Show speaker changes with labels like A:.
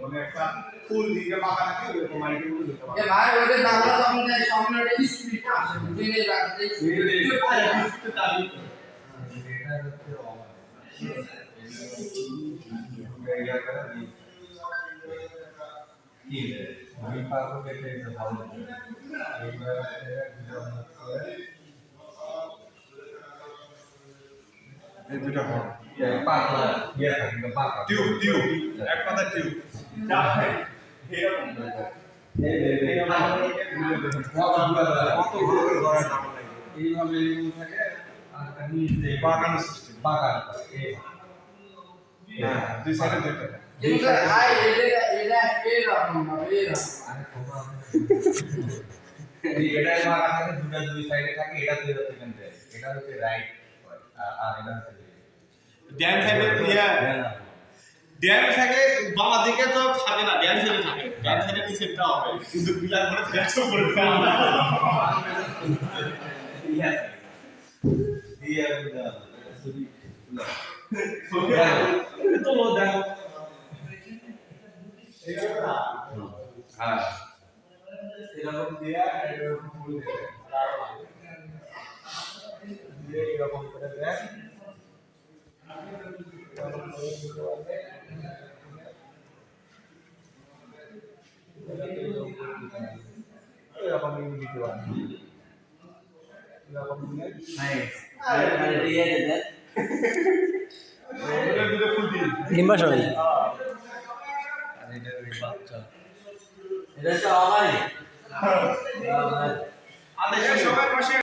A: মানে একটা ফুল দিকে বাঁকা থাকে ওরকম আর কি দিতে পারে
B: ভাই ওটা দাদা যখন যায় সামনে ওটা স্পিডটা আসে বুঝে রাখতে
A: স্পিডটা তালি
C: এটা হচ্ছে অমার আমি পারবো এটা এটা ভালো
A: এই দুটো হয়
C: পাতলা ইয়ে থাকে পাতলা
A: টিউব এক পাতা টিউব যা হয় এরকম কত ভালো করে ধরা থাকে
C: এইভাবে থাকে আর নিচে
A: বাঁকানো সিস্টেম
C: বাঁকা
A: হ্যাঁ দুই সাইডে দুইটা
B: কিন্তু আই এটা এরকম ভাবে
C: আরে তোমরা এটা বাঁকা থাকে দুই সাইডে থাকে এটা দুই হচ্ছে এটা হচ্ছে রাইট আর এটা হচ্ছে
A: ড্যাম সাইডে ড্যাম থাকে বাবা দিকে তো থাকে না ড্যাম সাইডে থাকে ড্যাম সাইডে কি সেটটা হবে কিন্তু পিলার করে ফ্ল্যাশও করে
C: ইয়া ইয়া সরি
A: তো দেখো
C: হ্যাঁ
A: এরকম দিয়া এরকম ফুল দিয়ে দিয়ে এরকম করে দেয় এরকম দিতে পারে এরকম দিয়ে ফুল দিয়ে
D: নিম্বা সবাই
C: আর এটা বাচ্চা
B: এটা তো আমারই
A: আদেশের সবার পাশে